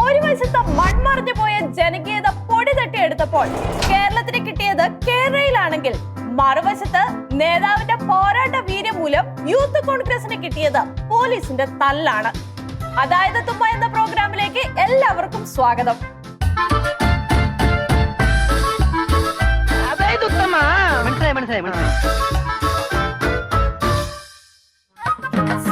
ഒരു വശത്ത് മൺമറിഞ്ഞു പോയ ജനകീയത പൊടി തട്ടിയെടുത്തപ്പോൾ കേരളത്തിന് കിട്ടിയത് കേരളയിലാണെങ്കിൽ മറുവശത്ത് നേതാവിന്റെ പോരാട്ട വീര്യം മൂലം യൂത്ത് കോൺഗ്രസിന് കിട്ടിയത് പോലീസിന്റെ തല്ലാണ്. അതായത് തുമ്മ എന്ന പ്രോഗ്രാമിലേക്ക് എല്ലാവർക്കും സ്വാഗതം.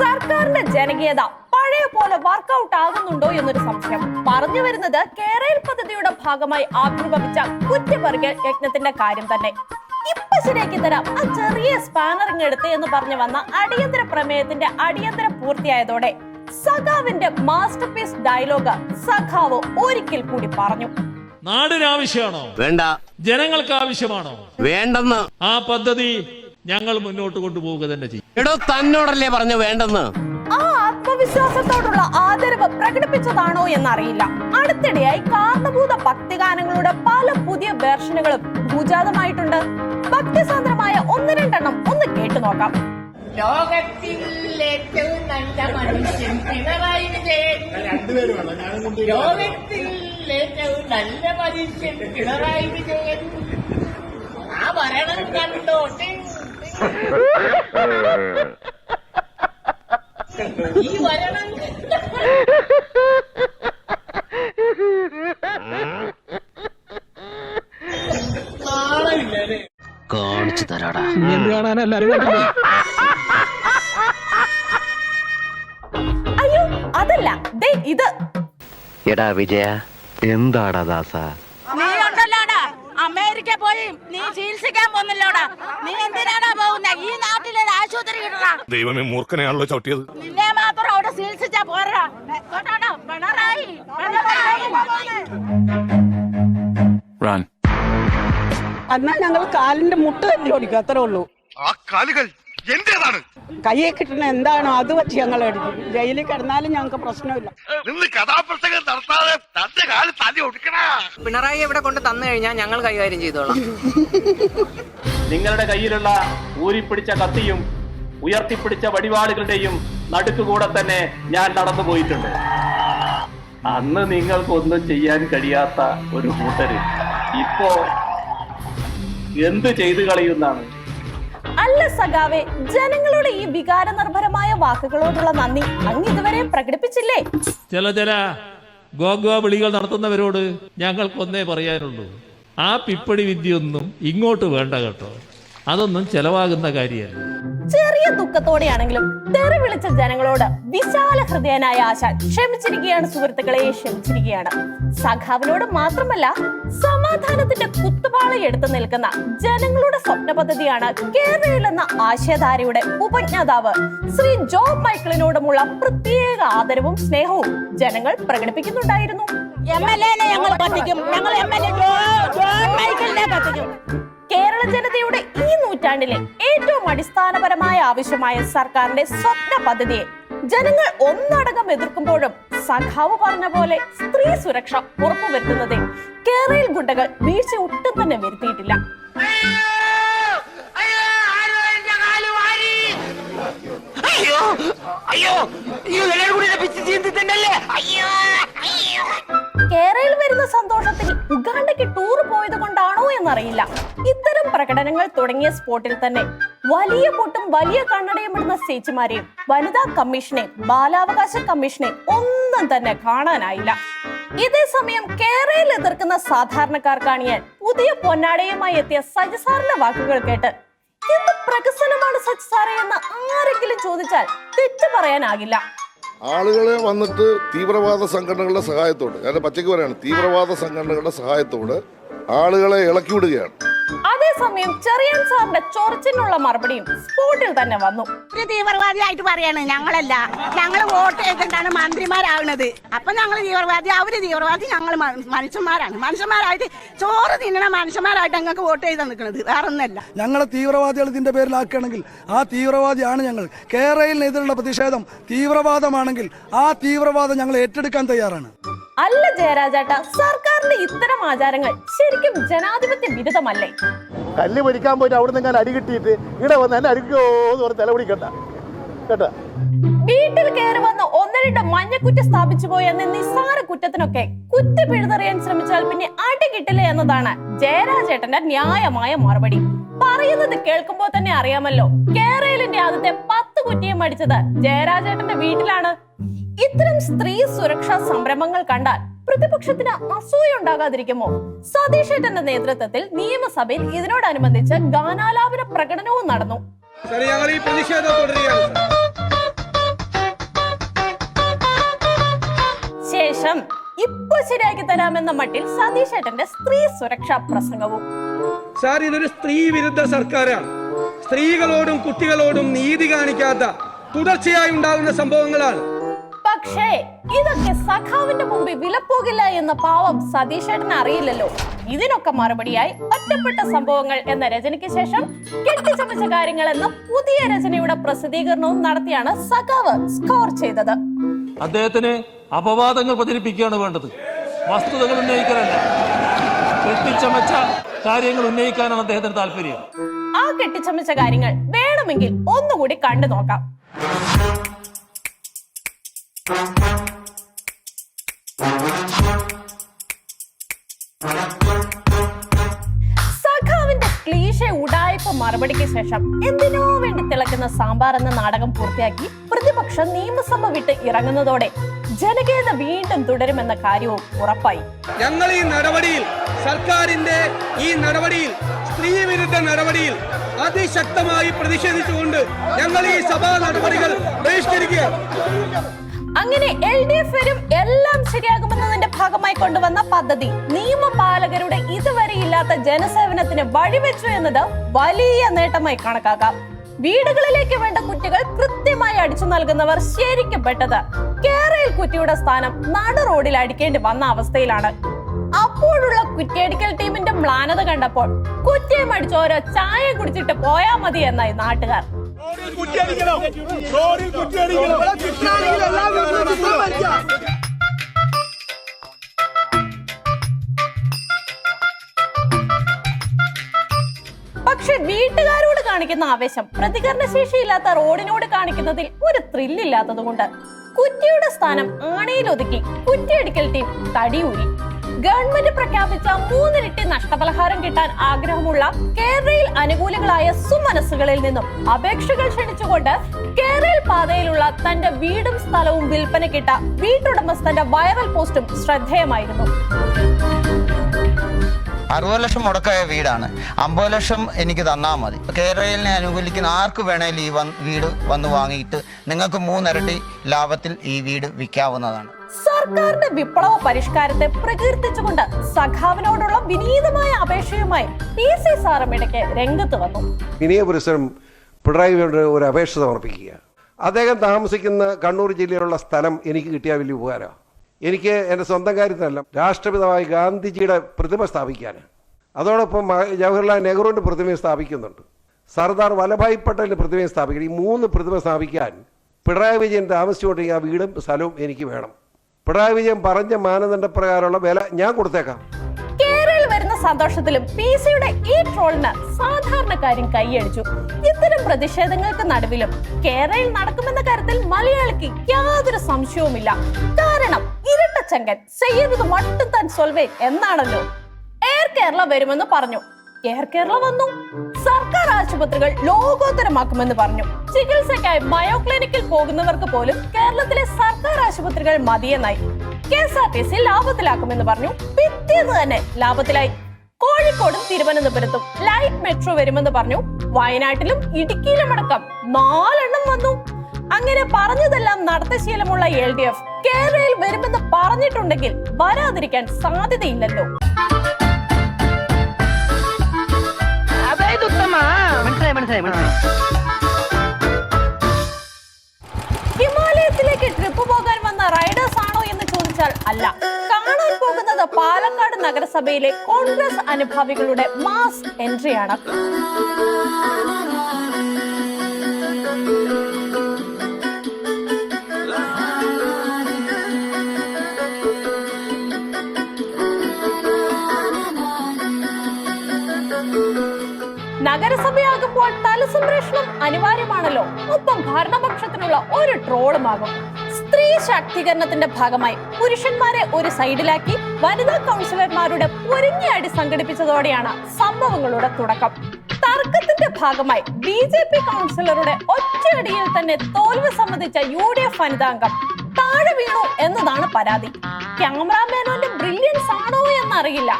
സർക്കാരിന്റെ ജനകീയത പഴയ പോലെ വർക്കൗട്ട് ആകുന്നുണ്ടോ എന്നൊരു സംശയം. പറഞ്ഞു വരുന്നത് കേരള പദ്ധതിയുടെ ഭാഗമായി ആവിർഭവിച്ച കുറ്റപറിക്കൽ യജ്ഞത്തിന്റെ കാര്യം തന്നെ. ഇപ്പൊ ശരിയാക്കി തരാം ആ ചെറിയ സ്പാനറിങ് എടുത്ത് എന്ന് പറഞ്ഞു വന്ന അടിയന്തര പ്രമേയത്തിന്റെ അടിയന്തര പൂർത്തിയായതോടെ സഖാവിന്റെ മാസ്റ്റർ പീസ് ഡയലോഗ് സഖാവ് ഒരിക്കൽ കൂടി പറഞ്ഞു. നാടിന് ആവശ്യമാണോ? വേണ്ട. ജനങ്ങൾക്ക് ആവശ്യമാണോ? വേണ്ടെന്ന്. ആ പദ്ധതി ഞങ്ങൾ മുന്നോട്ട് കൊണ്ടുപോവുക തന്നെ ചെയ്യും. എടോ, തന്നോടല്ലേ പറഞ്ഞു വേണ്ടെന്ന്. ആ ആത്മവിശ്വാസത്തോടുള്ള ആദരവ് പ്രകടിപ്പിച്ചതാണോ എന്നറിയില്ല. അടുത്തിടെയായി കാന്തഭൂത ഭക്തിഗാനങ്ങളുടെ പല പുതിയ വേർഷനുകളും ഭൂജാതമായിട്ടുണ്ട്. ഭക്തിസാന്ദ്രമായ ഒന്ന് രണ്ടെണ്ണം ഒന്ന് കേട്ടു നോക്കാം. ലോകത്തിൽ ഏറ്റവും നല്ല മനുഷ്യൻ പിണറായി വിജയൻ. ലോകത്തിൽ ഏറ്റവും നല്ല മനുഷ്യൻ പിണറായി വിജയൻ. ആ ഭരണം കണ്ടോട്ടെ. ഈ ഭരണം നാളെ കാണിച്ചു തരാടാ. അയ്യോ അതല്ല, ദേ ഇത്. എടാ വിജയ, എന്താടാ ദാസ? നീ ഉണ്ടല്ലോടാ അമേരിക്ക പോയി നീ ചികിത്സിക്കാൻ പോന്നല്ലോടാ. നീ എന്തിനാടാ പോകുന്നത്? ഈ നാട്ടിലെ ആശുപത്രി ഇടടാ. ദൈവമേ, മൂർഖനെയാണല്ലോ ചവിട്ടിയത്. നിന്നെ മാത്രം അവിടെ ചികിത്സിച്ചാ പോരാ. പിണറായി എന്നാൽ ഞങ്ങൾ കാലിന്റെ മുട്ട് തന്നെ ഓടിക്കും, അത്രേ ഉള്ളൂ. ആ കാലുകൾ എന്റേതാണ്. കയ്യെ കിട്ടുന്ന എന്താണോ അത് വെച്ച് ഞങ്ങൾ എടുക്കും. ജയിലിൽ കിടന്നാലും ഞങ്ങൾക്ക് പ്രശ്നമില്ല. നിന്ന് കഥാപ്രസംഗം നടത്താതെ തന്റെ കാല് തല്ലി ഒടുക്കണ. പിണറായി എവിടെ കൊണ്ട് തന്നു കഴിഞ്ഞാൽ ഞങ്ങൾ കൈകാര്യം ചെയ്തോളാം. നിങ്ങളുടെ കയ്യിലുള്ള ഊരിപ്പിടിച്ച കത്തിയും ഉയർത്തിപ്പിടിച്ച വടിവാളുകളുടെയും നടുക്കുകൂടെ തന്നെ ഞാൻ നടന്നു പോയിട്ടുണ്ട്. അന്ന് നിങ്ങൾക്കൊന്നും ചെയ്യാൻ കഴിയാത്ത ഒരു കൂട്ടര് ഇപ്പോ എന്ത് ചെയ്തു കളയുന്നാണ്? അല്ല സഖാവേ, ജനങ്ങളുടെ ഈ വികാര നിർഭരമായ വാക്കുകളോടുള്ള നന്ദി അങ്ങ് ഇതുവരെ പ്രകടിപ്പിച്ചില്ലേ? ചില ഗോഗോ വിളികൾ നടത്തുന്നവരോട് ഞങ്ങൾക്കൊന്നേ പറയാനുള്ളൂ, ആ പിപ്പടി വിദ്യയൊന്നും ഇങ്ങോട്ട് വേണ്ട കേട്ടോ. അതൊന്നും ചെലവാകുന്ന കാര്യമല്ല. ചെറിയ ദുഃഖത്തോടെയാണെങ്കിലും തെറി വിളിച്ച ജനങ്ങളോട് വിശാല ഹൃദയനായ ആശാൻ ക്ഷമിച്ചിരിക്കുകയാണ്. സുഹൃത്തുക്കളെ, ക്ഷമിച്ചിരിക്കുകയാണ്. സഖാവിനോട് മാത്രമല്ല, സമാധാനത്തിന്റെ കുത്തുപാള എടുത്തു നിൽക്കുന്ന ജനങ്ങളുടെ സ്വപ്ന പദ്ധതിയാണ് കേരളയിൽ എന്ന ആശയധാരയുടെ ഉപജ്ഞാതാവ് ശ്രീ ജോബ് മൈക്കിളിനോടുമുള്ള പ്രത്യേക ആദരവും സ്നേഹവും ജനങ്ങൾ പ്രകടിപ്പിക്കുന്നുണ്ടായിരുന്നു. ഞങ്ങൾ കത്തിക്കും. ഞങ്ങൾ ജോൺ മൈക്കിളിനെ കത്തിക്കും. കേരള ജനതയുടെ ഈ നൂറ്റാണ്ടിലെ ഏറ്റവും അടിസ്ഥാനപരമായ ആവശ്യമായ സർക്കാരിന്റെ സ്വപ്ന പദ്ധതിയെ ജനങ്ങൾ ഒന്നടങ്കം എതിർക്കുമ്പോഴും സഖാവ് പറഞ്ഞ പോലെ സ്ത്രീ സുരക്ഷ ഉറപ്പുവരുത്തുന്നതിൽ കേരള ഗുണ്ടകൾ വീഴ്ച ഒട്ടും തന്നെ വരുത്തിയിട്ടില്ല. കേരളയിൽ വരുന്ന സന്തോഷത്തിൽ ഉഗാണ്ടയ്ക്ക് ടൂർ പോയത് കൊണ്ടാണോ എന്നറിയില്ല, ഇത്തരം പ്രകടനങ്ങൾ തുടങ്ങിയ സ്പോട്ടിൽ തന്നെ വലിയ പൊട്ടും വലിയ കണ്ണടയും ഇടുന്ന ചേച്ചിമാരെയും വനിതാ കമ്മീഷനെയും ബാലാവകാശ കമ്മീഷനെയും ഒന്നും തന്നെ കാണാനായില്ല. ഇതേസമയം കേരളയിൽ എതിർക്കുന്ന സാധാരണക്കാർക്കാണിയാൻ പുതിയ പൊന്നാടയുമായി എത്തിയ സജി സാറിന്റെ വാക്കുകൾ കേട്ട് എന്ത് പ്രകസനമാണ് സജി സാറേ എന്ന് ആരെങ്കിലും ചോദിച്ചാൽ തെറ്റ് പറയാനാകില്ല. ആളുകളെ വന്നിട്ട് തീവ്രവാദ സംഘടനകളുടെ സഹായത്തോട്, ഞാൻ പച്ചയ്ക്ക് പറയാണ്, തീവ്രവാദ സംഘടനകളുടെ സഹായത്തോട് ആളുകളെ ഇളക്കി വിടുകയാണ്. അതേസമയം ചെറിയാൻ സാറിന്റെ ചൊറിച്ചിനുള്ള മറുപടിയും സ്പോട്ടിൽ തന്നെ വന്നു. ഒരു തീവ്രവാദിയായിട്ട് പറയാണ് ഞങ്ങളല്ല, ഞങ്ങൾ വോട്ട് ചെയ്തിട്ടാണ് മന്ത്രിമാരാവുന്നത്. അപ്പൊ ഞങ്ങൾ തീവ്രവാദി, അവര് തീവ്രവാദി, ഞങ്ങൾ മനുഷ്യന്മാരാണ്. മനുഷ്യന്മാരായിട്ട് ചോറ് തിന്നണ മനുഷ്യന്മാരായിട്ട് ഞങ്ങൾക്ക് വോട്ട് ചെയ്ത് നിൽക്കുന്നത്, വേറെ ഒന്നല്ല. ഞങ്ങളെ തീവ്രവാദികൾ ഇതിന്റെ പേരിലാക്കുകയാണെങ്കിൽ ആ തീവ്രവാദിയാണ് ഞങ്ങൾ. കേരളത്തിനെതിരെയുള്ള പ്രതിഷേധം തീവ്രവാദമാണെങ്കിൽ ആ തീവ്രവാദം ഞങ്ങൾ ഏറ്റെടുക്കാൻ തയ്യാറാണ്. അല്ല ജയരാജേട്ട, സർക്കാരിന്റെ ഇത്തരം ആചാരങ്ങൾ ശരിക്കും ജനാധിപത്യ വിരുദ്ധമല്ലേ? കല്ല് പൊരിക്കാൻ പോയിട്ട് അവിടെ നിന്ന് അടി കിട്ടിയിട്ട് ഇവിടെ വന്ന് എന്നെ അടിക്കോ എന്ന് പറഞ്ഞ് തലപിടിക്കണ്ട കേട്ടാ. വീട്ടിൽ കയറി വന്ന് ഒന്ന് രണ്ട് മഞ്ഞക്കുറ്റി സ്ഥാപിച്ചു പോയെന്ന നിസ്സാര കുറ്റത്തിനൊക്കെ കുറ്റപിഴുതെറിയാൻ ശ്രമിച്ചാൽ പിന്നെ അടി കിട്ടില്ല എന്നതാണ് ജയരാജേട്ടന്റെ ന്യായമായ മറുപടി. പറയുന്നത് കേൾക്കുമ്പോൾ തന്നെ അറിയാമല്ലോ, കേരളിന്റെ ആദ്യത്തെ 10 കുറ്റിയും അടിച്ചത് ജയരാജേട്ടന്റെ വീട്ടിലാണ്. ഇത്തരം സ്ത്രീ സുരക്ഷാ സംരംഭങ്ങൾ കണ്ടാൽ പ്രതിപക്ഷത്തിന് അസൂയ ഉണ്ടാകാതിരിക്കുമോ? സതീഷേട്ടന്റെ നേതൃത്വത്തിൽ നിയമസഭയിൽ ഇതിനോടനുബന്ധിച്ച് ഗാനാലാപന പ്രകടനവും നടന്നു. ശേഷം ഇപ്പൊ ശരിയാക്കി തരാമെന്ന മട്ടിൽ സതീഷേട്ടന്റെ സ്ത്രീ സുരക്ഷാ പ്രസംഗവും. സാർ, ഇതൊരു സ്ത്രീ വിരുദ്ധ സർക്കാരാണ്. സ്ത്രീകളോടും കുട്ടികളോടും നീതി കാണിക്കാത്ത തുടർച്ചയായി ഉണ്ടാകുന്ന സംഭവങ്ങളാണ്. പക്ഷേ ഇതൊക്കെ സഖാവിന്റെ മുമ്പിൽ വിലപ്പോകില്ല എന്ന പാവം സതീഷേട്ടന് അറിയില്ലല്ലോ. ഇതിനൊക്കെ മറുപടിയായി ഒറ്റപ്പെട്ട സംഭവങ്ങൾ എന്ന രചനയ്ക്ക് ശേഷം കെട്ടിച്ചമച്ച കാര്യങ്ങൾ എന്ന പുതിയ രചനയുടെ പ്രസിദ്ധീകരണവും നടത്തിയാണ് സഖാവ് സ്കോർ ചെയ്തത്. അദ്ദേഹത്തിന് അപവാദങ്ങൾ പ്രചരിപ്പിക്കുകയാണ് വേണ്ടത്, വസ്തുതകൾ ഉന്നയിക്കാനല്ല. കെട്ടിച്ചമച്ച കാര്യങ്ങൾ ഉന്നയിക്കാനാണ് അദ്ദേഹത്തിന് താല്പര്യം. ആ കെട്ടിച്ചമച്ച കാര്യങ്ങൾ വേണമെങ്കിൽ ഒന്നുകൂടി കണ്ടു നോക്കാം. സഖാവിന്റെ ക്ലീശ ഉഡായിപ്പ മറുപടിക്ക് ശേഷം എന്തിനോ വേണ്ടി തിളക്കുന്ന സാമ്പാർ എന്ന നാടകം പൂർത്തിയാക്കി പ്രതിപക്ഷം നിയമസഭ വിട്ട് ഇറങ്ങുന്നതോടെ ജനകീയത വീണ്ടും തുടരുമെന്ന കാര്യവും ഉറപ്പായി. ഞങ്ങൾ ഈ നടപടിയിൽ, സർക്കാരിന്റെ ഈ നടപടിയിൽ, സ്ത്രീ വിരുദ്ധ നടപടിയിൽ അതിശക്തമായി പ്രതിഷേധിച്ചുകൊണ്ട് ഞങ്ങൾ ഈ സഭാ നടപടികൾ ബഹിഷ്കരിക്കുകയാണ്. അങ്ങനെ LDF വരും എല്ലാം ശരിയാകുമെന്നതിന്റെ ഭാഗമായി കൊണ്ടുവന്ന പദ്ധതി നിയമപാലകരുടെ ഇതുവരെ ഇല്ലാത്ത ജനസേവനത്തിന് വഴിവെച്ചു എന്നത് വലിയ നേട്ടമായി കണക്കാക്കാം. വീടുകളിലേക്ക് വേണ്ട കുറ്റികൾ കൃത്യമായി അടിച്ചു നൽകുന്നവർ ശരിക്കും പെട്ടത് കേരയിൽ കുറ്റിയുടെ സ്ഥാനം നടു റോഡിൽ അടിക്കേണ്ടി വന്ന അവസ്ഥയിലാണ്. അപ്പോഴുള്ള കുറ്റിയടിക്കൽ ടീമിന്റെ മ്ലാനത കണ്ടപ്പോൾ കുറ്റിയും അടിച്ച് ഓരോ ചായ കുടിച്ചിട്ട് പോയാ മതി എന്നായി നാട്ടുകാർ. പക്ഷെ വീട്ടുകാരോട് കാണിക്കുന്ന ആവേശം പ്രതികരണശേഷിയില്ലാത്ത റോഡിനോട് കാണിക്കുന്നതിൽ ഒരു ത്രില്ലില്ലാത്തത് കൊണ്ട് കുറ്റിയുടെ സ്ഥാനം ആണയിലൊതുക്കി കുറ്റിയടിക്കൽ ടീം തടിയൂരി. ഗവൺമെന്റ് പ്രഖ്യാപിച്ച 3 ഇരട്ടി നഷ്ടപരിഹാരം കിട്ടാൻ ആഗ്രഹമുള്ള കേരളയിൽ അനുകൂലികളായ സുമനസ്സുകളിൽ നിന്നും അപേക്ഷകൾ ക്ഷണിച്ചുകൊണ്ട് കേരള പാതയിലുള്ള തന്റെ വീടും സ്ഥലവും വിൽപ്പനക്കിട്ട വീട്ടുടമസ്ഥന്റെ വൈറൽ പോസ്റ്റും ശ്രദ്ധേയമായിരുന്നു. 60 ലക്ഷം മുടക്കായ വീടാണ്, 50 ലക്ഷം എനിക്ക് തന്നാൽ മതി. കേരളനെ അനുകൂലിക്കുന്ന ആർക്ക് വേണേലും ഈ വീട് വന്ന് വാങ്ങിയിട്ട് നിങ്ങൾക്ക് 3 ഇരട്ടി ലാഭത്തിൽ ഈ വീട് വിൽക്കാവുന്നതാണ്. സർക്കാരിന്റെ വിപ്ലവ പരിഷ്കാരത്തെ പ്രകീർത്തിച്ചുകൊണ്ട് സഖാവിനോടുള്ള വിനീതമായ അപേക്ഷയുമായി PC സാറും ഇടയ്ക്ക് രംഗത്ത് വന്നു. വിനയ പുരസ്സരം പിണറായി ഒരു അപേക്ഷ സമർപ്പിക്കുക. അദ്ദേഹം താമസിക്കുന്ന കണ്ണൂർ ജില്ലയിലുള്ള സ്ഥലം എനിക്ക് കിട്ടിയ വലിയ ഉപകാരമാണ്. എനിക്ക് എൻ്റെ സ്വന്തം കാര്യത്തിനല്ല, രാഷ്ട്രപിതാവായ ഗാന്ധിജിയുടെ പ്രതിമ സ്ഥാപിക്കാൻ, അതോടൊപ്പം ജവഹർലാൽ നെഹ്റുവിൻ്റെ പ്രതിമ സ്ഥാപിക്കുന്നുണ്ട്, സർദാർ വല്ലഭായ് പട്ടേലിൻ്റെ പ്രതിമയും സ്ഥാപിക്കണം. ഈ 3 പ്രതിമ സ്ഥാപിക്കാൻ പിണറായി വിജയൻ താമസിച്ചുകൊണ്ടിരിക്കുക. ആ വീടും സ്ഥലവും എനിക്ക് വേണം. പിണറായി വിജയൻ പറഞ്ഞ മാനദണ്ഡപ്രകാരമുള്ള വില ഞാൻ കൊടുത്തേക്കാം. കേരളയിൽ വരുന്ന സന്തോഷത്തിലും PCയുടെ ഈ ട്രോളിന് സാധാരണക്കാരും കൈയടിച്ചു. ഇത്തരം പ്രതിഷേധങ്ങൾക്ക് നടുവിലും കേരളയിൽ നടക്കുമെന്ന കാര്യത്തിൽ മലയാളിക്ക് യാതൊരു സംശയവുമില്ല. കാരണം ഇരട്ടച്ചങ്കൻ സയ്യിദ് മട്ടും താൻ സൊൽവേ എന്നാണല്ലോ. എയർ കേരള വരുമെന്ന് പറഞ്ഞു, എയർ കേരള വന്നു. സർക്കാർ ആശുപത്രികൾ ലോകോത്തരമാക്കുമെന്ന് പറഞ്ഞു. ചികിത്സയ്ക്കായി ബയോ ക്ലിനിക്കിൽ പോകുന്നവർക്ക് പോലും കേരളത്തിലെ സർക്കാർ ആശുപത്രികൾ മതിയെന്നായി. KSRTC ലാഭത്തിലാക്കുമെന്ന് പറഞ്ഞു, പിറ്റേന്ന് തന്നെ ലാഭത്തിലായി. കോഴിക്കോടും തിരുവനന്തപുരത്തും ലൈറ്റ് മെട്രോ വരുമെന്ന് പറഞ്ഞു. വയനാട്ടിലും ഇടുക്കിയിലുമടക്കം 4 എണ്ണം വന്നു. അങ്ങനെ പറഞ്ഞതെല്ലാം നടത്തശീലമുള്ള LDF കേരളയിൽ വരുമെന്ന് പറഞ്ഞിട്ടുണ്ടെങ്കിൽ വരാതിരിക്കാൻ സാധ്യതയില്ലല്ലോ. ഹിമാലയത്തിലേക്ക് ട്രിപ്പ് പോകാൻ വന്ന റൈഡേഴ്സ് ആണോ എന്ന് ചോദിച്ചാൽ അല്ല. കാണാൻ പോകുന്നത് പാലക്കാട് നഗരസഭയിലെ കോൺഗ്രസ് അനുഭാവികളുടെ മാസ് എൻട്രിയാണ്. നഗരസഭയാകുമ്പോൾ തലസംരക്ഷണം അനിവാര്യമാണല്ലോ. ഒപ്പം ഭരണപക്ഷത്തിനുള്ള ഒരു ട്രോളുമാകും. സ്ത്രീ ശാക്തീകരണത്തിന്റെ ഭാഗമായി പുരുഷന്മാരെ ഒരു സൈഡിലാക്കി വനിതാ കൗൺസിലർമാരുടെ പൊരിഞ്ഞടി സംഘടിപ്പിച്ചതോടെയാണ് സംഭവങ്ങളുടെ തുടക്കം. തർക്കത്തിന്റെ ഭാഗമായി BJP കൗൺസിലറുടെ ഒറ്റയടിയിൽ തന്നെ തോൽവി സമ്മതിച്ച UDF വനിതാംഗം താഴെ വീണു എന്നതാണ് പരാതി. ക്യാമറാമാനോന്റെ ബ്രില്യൻസ് ആണോ എന്നറിയില്ല.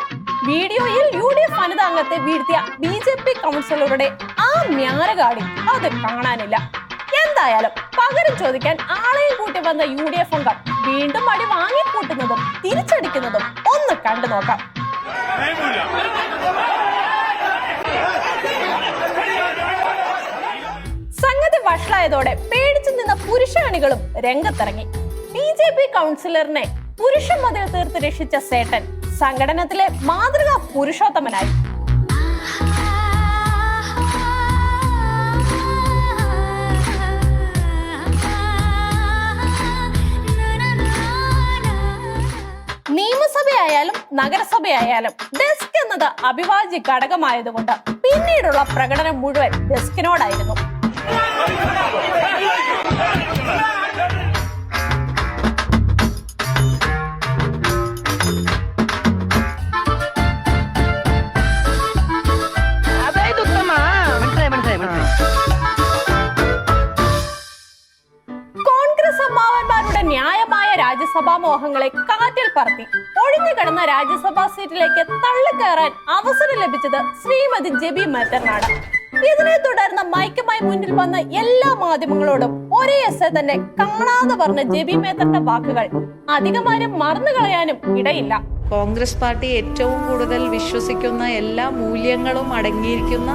വീഡിയോയിൽ UDF വനിതാംഗത്തെ വീഴ്ത്തിയ BJP കൗൺസിലറുടെ ആ മ്യാരകാടി അത് കാണാനില്ല. എന്തായാലും പകരം ചോദിക്കാൻ ആളെയും കൂട്ടി വന്ന UDF അംഗം വീണ്ടും അടി വാങ്ങിക്കൂട്ടുന്നതും തിരിച്ചടിക്കുന്നതും ഒന്ന് കണ്ടു നോക്കാം. സംഗതി വഷളായതോടെ പേടിച്ചു നിന്ന പുരുഷ അണികളും രംഗത്തിറങ്ങി. BJP കൗൺസിലറിനെ പുരുഷ മതിൽ തീർത്ത് രക്ഷിച്ച സേട്ടൻ സംഘടനത്തിലെ മാതൃകാ പുരുഷോത്തമനായി. നിയമസഭയായാലും നഗരസഭയായാലും ഡെസ്ക് എന്നത് അവിഭാജ്യ ഘടകമായതുകൊണ്ട് പിന്നീടുള്ള പ്രകടനം മുഴുവൻ ഡെസ്കിനോടായിരുന്നു. കോൺഗ്രസ് അമ്മാവന്മാരുടെ ന്യായമായ രാജ്യസഭാ മോഹങ്ങളെ കാറ്റിൽ പറത്തി ഒഴിഞ്ഞു കിടന്ന രാജ്യസഭാ സീറ്റിലേക്ക് തള്ളിക്കയറാൻ അവസരം ലഭിച്ചത് ശ്രീമതി ജെബി മേത്തറിനാണ്. ഇതിനെ തുടർന്ന് മൈക്കുമായി മുന്നിൽ വന്ന എല്ലാ മാധ്യമങ്ങളോടും ഒരേ എസ്സേ തന്നെ കാണാതെ പറഞ്ഞ ജെബി മേത്തറിന്റെ വാക്കുകൾ അധികമാരും മറന്നു കളയാനും ഇടയില്ല. കോൺഗ്രസ് പാർട്ടി ഏറ്റവും കൂടുതൽ വിശ്വസിക്കുന്ന എല്ലാ മൂല്യങ്ങളും അടങ്ങിയിരിക്കുന്ന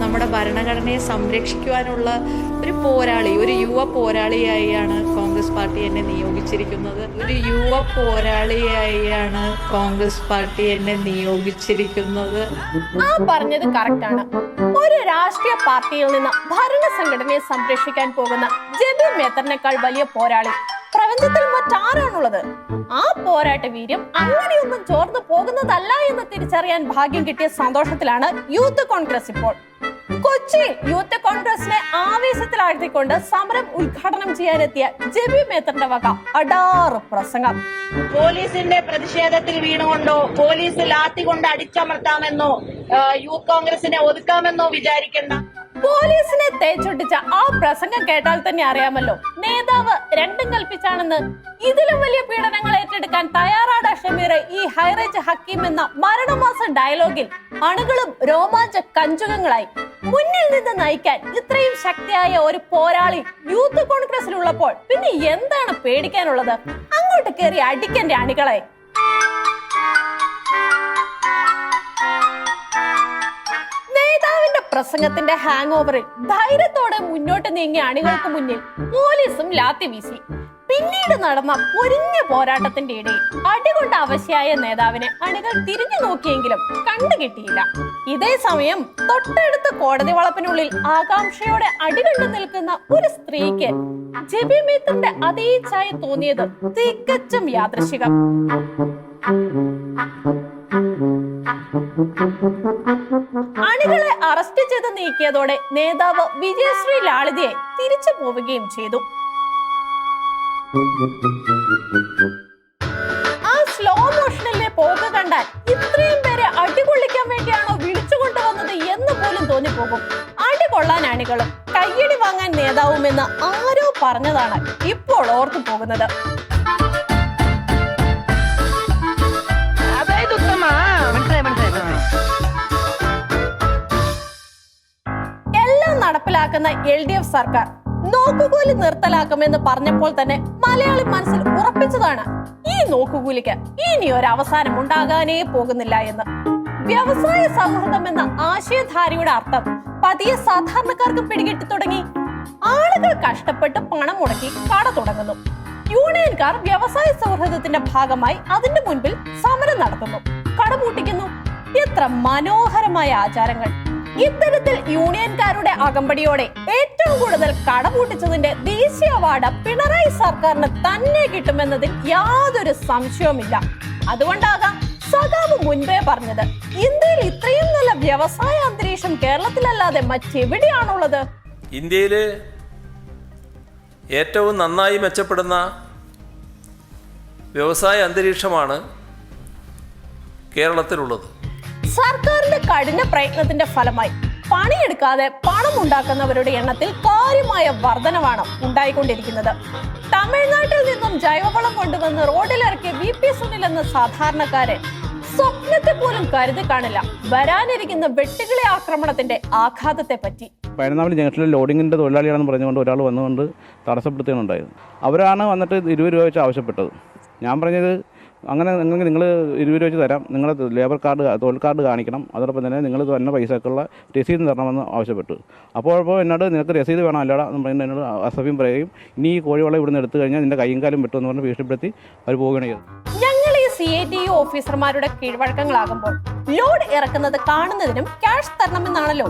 നമ്മുടെ ഭരണഘടനയെ സംരക്ഷിക്കുവാനുള്ള ഒരു പോരാളി, ഒരു യുവ പോരാളിയായാണ് കോൺഗ്രസ് പാർട്ടി എന്നെ നിയോഗിച്ചിരിക്കുന്നത്. ആ പറഞ്ഞത് കറക്റ്റാണ്. ഒരു രാഷ്ട്രീയ പാർട്ടിയിൽ നിന്ന് ഭരണ സംഘടനയെ സംരക്ഷിക്കാൻ പോകുന്ന ജെബി മേത്തറിനേക്കാൾ വലിയ പോരാളി പ്രപഞ്ചത്തിൽ മറ്റാരാണുള്ളത്? ആ പോരാട്ട വീര്യം അങ്ങനെയൊന്നും ചോർന്നു പോകുന്നതല്ല എന്ന് തിരിച്ചറിയാൻ ഭാഗ്യം കിട്ടിയ സന്തോഷത്തിലാണ് യൂത്ത് കോൺഗ്രസ് ഇപ്പോൾ. കൊച്ചി യൂത്ത് കോൺഗ്രസിനെ ആവേശത്തിലാഴ്ത്തിക്കൊണ്ട് സമരം ഉദ്ഘാടനം ചെയ്യാനെത്തിയ ജെബി മേത്തറിന്റെ വക അടാറ് പ്രസംഗം. പോലീസിന്റെ പ്രതിഷേധത്തിൽ വീണുകൊണ്ടോ പോലീസ് ലാത്തി കൊണ്ട് അടിച്ചമർത്താമെന്നോ യൂത്ത് കോൺഗ്രസിനെ ഒതുക്കാമെന്നോ വിചാരിക്കണ്ട. പോലീസിനെ തേച്ചൊട്ടിച്ച ആ പ്രസംഗം കേട്ടാൽ തന്നെ അറിയാമല്ലോ നേതാവ് രണ്ടും കൽപ്പിച്ചാണെന്ന്. ഇതിലും വലിയ പീഡനങ്ങൾ ഏറ്റെടുക്കാൻ തയ്യാറാണ് ഷമീർ. ഈ ഹൈറേജ് ഹക്കീം എന്ന മരണമാസ ഡയലോഗിൽ അണുകളും രോമാഞ്ച കഞ്ചുകങ്ങളായി. മുന്നിൽ നിന്ന് നയിക്കാൻ ഇത്രയും ശക്തിയായ ഒരു പോരാളി യൂത്ത് കോൺഗ്രസിലുള്ളപ്പോൾ പിന്നെ എന്താണ് പേടിക്കാനുള്ളത്? അങ്ങോട്ട് കയറി അടിക്കന്റെ അണികളെ. നേതാവിന്റെ പ്രസംഗത്തിന്റെ ഹാങ് ഓവറിൽ ധൈര്യത്തോടെ മുന്നോട്ട് നീങ്ങിയ അണികൾക്ക് മുന്നിൽ പോലീസും ലാത്തി വീശി. പിന്നീട് നടന്ന പൊരിഞ്ഞ പോരാട്ടത്തിന്റെ ഇടയിൽ അടികൊണ്ട് അവശയായ നേതാവിനെ അണികൾ തിരിഞ്ഞു നോക്കിയെങ്കിലും കണ്ടുകിട്ടിയില്ല. ഇതേ സമയം തൊട്ടടുത്ത കോടതി വളപ്പിനുള്ളിൽ ആകാംക്ഷയോടെ അടികണ്ടു നിൽക്കുന്ന ഒരു സ്ത്രീക്ക് ജെബി മേത്തറിന്റെ അതേ ചായ തോന്നിയത് തികച്ചും യാദൃശികം. അണികളെ അറസ്റ്റ് ചെയ്ത് നീക്കിയതോടെ നേതാവ് വിജയശ്രീ ലാളിതയെ തിരിച്ചു പോവുകയും ചെയ്തു. ആ സ്ലോ മോഷനിലെ പോക്ക് കണ്ടാൽ ഇത്രയും പേരെ അടികൊള്ളിക്കാൻ വേണ്ടിയാണോ വിളിച്ചുകൊണ്ടുവന്നത് എന്ന് പോലും തോന്നിപ്പോകും. അടികൊള്ളാൻ അണികളും കയ്യടി വാങ്ങാൻ നേതാവുമെന്ന് ആരോ പറഞ്ഞതാണ് ഇപ്പോൾ ഓർത്തു പോകുന്നത്. എല്ലാം നടപ്പിലാക്കുന്ന LDF സർക്കാർ നോക്കുകൂലി നിർത്തലാക്കുമെന്ന് പറഞ്ഞപ്പോൾ തന്നെ മലയാളി മനസ്സിൽ ഉറപ്പിച്ചതാണ് ഈ നോക്കുകൂലിക്ക് ഇനി ഒരു അവസാനം ഉണ്ടാകാനേ പോകുന്നില്ല എന്ന്. വ്യവസായ സൗഹൃദം എന്ന ആശയധാരയുടെ അർത്ഥം പതിയെ സാധാരണക്കാർക്ക് പിടികിട്ടി തുടങ്ങി. ആളുകൾ കഷ്ടപ്പെട്ട് പണം മുടക്കി കട തുടങ്ങുന്നു. യൂണിയൻകാർ വ്യവസായ സൗഹൃദത്തിന്റെ ഭാഗമായി അതിന്റെ മുൻപിൽ സമരം നടത്തുന്നു, കട പൂട്ടിക്കുന്നു. എത്ര മനോഹരമായ ആചാരങ്ങൾ! ഇത്തരത്തിൽ യൂണിയൻകാരുടെ അകമ്പടിയോടെ ഏറ്റവും കൂടുതൽ കടപൂട്ടിച്ചതിന്റെ ദേശീയ അവാർഡ് പിണറായി സർക്കാരിന് തന്നെ കിട്ടുമെന്നതിൽ യാതൊരു സംശയവുമില്ല. അതുകൊണ്ടാകാം സഖാവ് മുൻപേ പറഞ്ഞത് ഇന്ത്യയിൽ ഇത്രയും നല്ല വ്യവസായ അന്തരീക്ഷം കേരളത്തിലല്ലാതെ മറ്റെവിടെയാണുള്ളത്? ഇന്ത്യയില് ഏറ്റവും നന്നായി മെച്ചപ്പെടുന്ന വ്യവസായ അന്തരീക്ഷമാണ് കേരളത്തിലുള്ളത്. സർക്കാരിന്റെ കഠിന പ്രയത്നത്തിന്റെ ഫലമായി പണിയെടുക്കാതെ പണം ഉണ്ടാക്കുന്നവരുടെ എണ്ണത്തിൽ കാര്യമായ വർധനവാണ് ഉണ്ടായിക്കൊണ്ടിരിക്കുന്നത്. തമിഴ്നാട്ടിൽ നിന്നും ജൈവവളം കൊണ്ടുവന്ന് റോഡിലിറക്കിയ VP സുനിൽ എന്ന സാധാരണക്കാരൻ സ്വപ്നത്തെ പോലും കരുതി കാണില്ല വരാനിരിക്കുന്ന വെട്ടുകിളി ആക്രമണത്തിന്റെ ആഘാതത്തെ പറ്റി. പതിനൊന്നാമത് ജംഗ്ഷനിൽ ലോഡിങ്ങിൻ്റെ തൊഴിലാളിയാണെന്ന് പറഞ്ഞുകൊണ്ട് ഒരാൾ വന്നുകൊണ്ട് തടസ്സപ്പെടുത്തുകയുണ്ടായിരുന്നു. അവരാണ് വന്നിട്ട് 20 രൂപ വെച്ച് ആവശ്യപ്പെട്ടത്. ഞാൻ പറഞ്ഞത് അങ്ങനെ നിങ്ങൾ 20 രൂപ വെച്ച് തരാം, നിങ്ങൾ ലേബർ കാർഡ് തൊഴിൽ കാർഡ് കാണിക്കണം, അതോടൊപ്പം തന്നെ നിങ്ങൾ തന്നെ പൈസക്കുള്ള രസീത് തരണമെന്ന് ആവശ്യപ്പെട്ടു. അപ്പോൾ എന്നോട് നിനക്ക് രസീത് വേണം അല്ലടാ എന്ന് പറഞ്ഞ് എന്നോട് അസഭ്യം പറയുകയും ഇനി ഈ കോഴിവളം ഇവിടുന്ന് എടുത്തു കഴിഞ്ഞാൽ നിന്റെ കൈയും കാലും വിട്ടുമെന്ന് പറഞ്ഞ് ഭീഷണിപ്പെടുത്തി അവർ പോവുകയാണ് ചെയ്തത്. ഞങ്ങൾ ഈ CITU ഓഫീസർമാരുടെ കീഴ്വഴക്കങ്ങളാകുമ്പോൾ ലോഡ് ഇറക്കുന്നത് കാണുന്നതിനും ക്യാഷ് തരണമെന്നാണല്ലോ.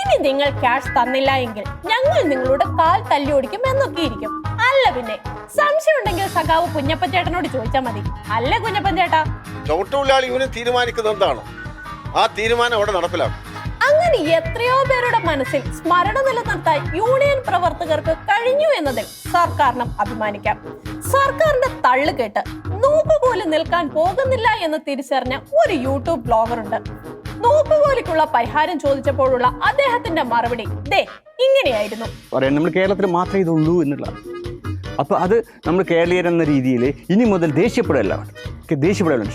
ഇനി നിങ്ങൾ ക്യാഷ് തന്നില്ല എങ്കിൽ ഞങ്ങൾ നിങ്ങളുടെ കാൽ തല്ലിയോടിക്കും എന്നൊക്കെ ഇരിക്കും. അല്ല പിന്നെ സംശയം ഉണ്ടെങ്കിൽ സഖാവ് കുഞ്ഞപ്പൻ ചേട്ടനോട് ചോദിച്ചാൽ മതി. അല്ല കുഞ്ഞപ്പൻ ചേട്ടാ, തൊഴിലാളി യൂണിയൻ തീരുമാനിക്കുന്നത് എന്താണ് ആ തീരുമാനം അവിടെ നടപ്പിലാക്കും. അങ്ങനെ എത്രയോ പേരുടെ മനസ്സിൽ സ്മരണ നിലനിർത്താൻ യൂണിയൻ പ്രവർത്തകർക്ക് കഴിഞ്ഞു എന്നതിൽ സർക്കാരിനും അഭിമാനിക്കാം. സർക്കാരിന്റെ തള്ളു കേട്ട് നോക്കുകൂലി നിൽക്കാൻ പോകുന്നില്ല എന്ന് തിരിച്ചറിഞ്ഞ ഒരു യൂട്യൂബ് ബ്ലോഗർ ഉണ്ട്. നോക്കുകൂലിക്കുള്ള പരിഹാരം ചോദിച്ചപ്പോഴുള്ള അദ്ദേഹത്തിന്റെ മറുപടി ദേ ഇങ്ങനെയായിരുന്നു. നമ്മൾ കേരളത്തിൽ മാത്രമേ ഇതുള്ളൂ എന്നുള്ള, അപ്പോൾ അത് നമ്മൾ കേരളീയർ എന്ന രീതിയിൽ ഇനി മുതൽ ദേഷ്യപ്പെടല്ല,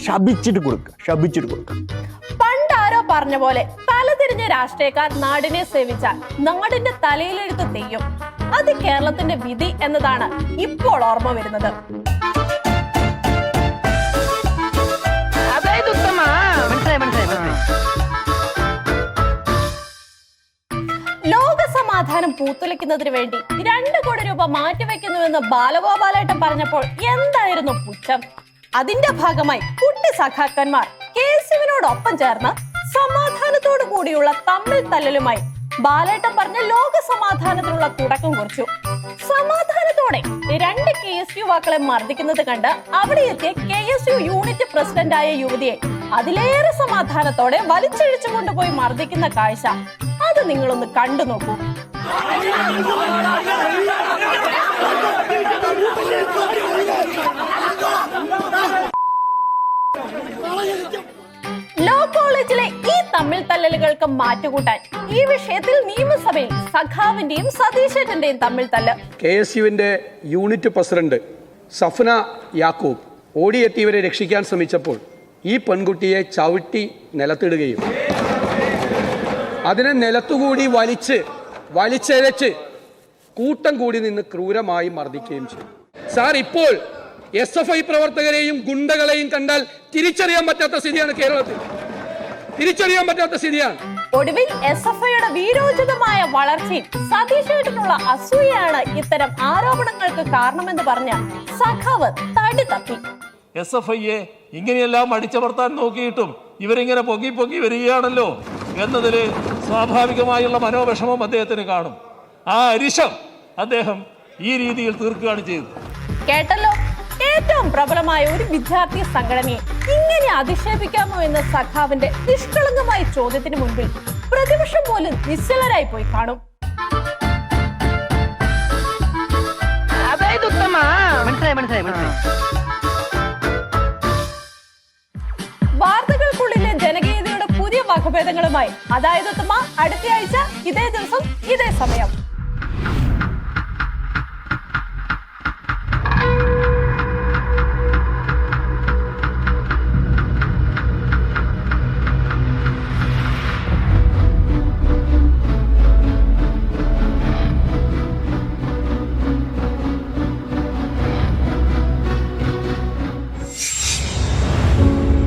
ശപിച്ചിട്ട് കൊടുക്കുക. പണ്ടാരോ പറഞ്ഞ പോലെ തലതിരിഞ്ഞ രാഷ്ട്രീയക്കാർ നാടിനെ സേവിച്ചാൽ നാടിന്റെ തലയിലെഴുത്ത് തെയ്യും. അത് കേരളത്തിന്റെ വിധി എന്നതാണ് ഇപ്പോൾ ഓർമ്മ വരുന്നത്. ലോകസമാധാനം പൂത്തുലയ്ക്കുന്നതിന് വേണ്ടി 2 കോടി രൂപ മാറ്റിവെക്കുന്നുവെന്ന് ബാലഗോപാലേട്ടൻ പറഞ്ഞപ്പോൾ എന്തായിരുന്നു പുച്ഛം? അതിന്റെ ഭാഗമായി കുട്ടി സഖാക്കന്മാർ കേസുവിനോടൊപ്പം ചേർന്ന് സമാധാനത്തോടു കൂടിയുള്ള തമ്മിൽ തല്ലലുമായി ബാലേട്ടൻ പറഞ്ഞ ലോക സമാധാനത്തിനുള്ള തുടക്കം കുറിച്ചു. സമാധാനത്തോടെ 2 KS യുവാക്കളെ മർദ്ദിക്കുന്നത് കണ്ട് അവിടെ എത്തിയ KSU യൂണിറ്റ് പ്രസിഡന്റായ യുവതിയെ അതിലേറെ സമാധാനത്തോടെ വലിച്ചിഴിച്ചു കൊണ്ടുപോയി മർദ്ദിക്കുന്ന കാഴ്ച അത് നിങ്ങളൊന്ന് കണ്ടു നോക്കൂ. ലോ കോളേജിലെ ഈ തമ്മിൽ തല്ലലുകൾക്ക് മാറ്റുകൂട്ടാൻ ഈ വിഷയത്തിൽ നിയമസഭയിൽ സഖാവിന്റെയും സതീശേട്ടന്റെയും തമ്മിൽ തല്ല്. KSUവിന്റെ യൂണിറ്റ് പ്രസിഡന്റ് സഫ്ന യാക്കൂബ് ഓടിയെത്തിയവരെ രക്ഷിക്കാൻ ശ്രമിച്ചപ്പോൾ ഈ പെൺകുട്ടിയെ ചവിട്ടി നിലത്തിടുകയും അതിനെ നിലത്തുകൂടി വലിച്ചഴച്ച് കൂട്ടം കൂടി നിന്ന് ക്രൂരമായി മർദ്ദിക്കുകയും ചെയ്തു. സാർ, ഇപ്പോൾ SFI പ്രവർത്തകരെയും ഗുണ്ടകളെയും കണ്ടാൽ തിരിച്ചറിയാൻ പറ്റാത്ത സ്ഥിതിയാണ് കേരളത്തിൽ. ഒടുവിൽ SFIയുടെ വീരോചിതമായ വളർച്ചയും സതീശേട്ടനുള്ള അസൂയയാണ് ഇത്തരം ആരോപണങ്ങൾക്ക് കാരണമെന്ന് പറഞ്ഞ സഖാവ് തടി തപ്പി. SFIയെ ഇങ്ങനെയെല്ലാം അടിച്ചമർത്താൻ നോക്കിയിട്ടും ഇവരിങ്ങനെ പൊങ്ങി വരികയാണല്ലോ എന്നതില് സ്വാഭാവികമായുള്ള മനോവിഷമം അദ്ദേഹത്തിന് കാണും. ആ അരിശം അദ്ദേഹം ഈ രീതിയിൽ തീർക്കുകയാണ് ചെയ്തത്. കേട്ടല്ലോ, ഏറ്റവും പ്രബലമായ ഒരു വിദ്യാർത്ഥി സംഘടനയെ ഇങ്ങനെ അധിക്ഷേപിക്കാമോ എന്ന സഖാവിന്റെ നിഷ്കളങ്കമായ ചോദ്യത്തിന് മുൻപിൽ പ്രതിപക്ഷം പോലും നിശ്ചലരായി പോയി കാണും. വാർത്തകൾക്കുള്ളിലെ ജനകീയതയുടെ പുതിയ വകഭേദങ്ങളുമായി അതായത് അടുത്ത ആഴ്ച ഇതേ ദിവസം ഇതേ സമയം.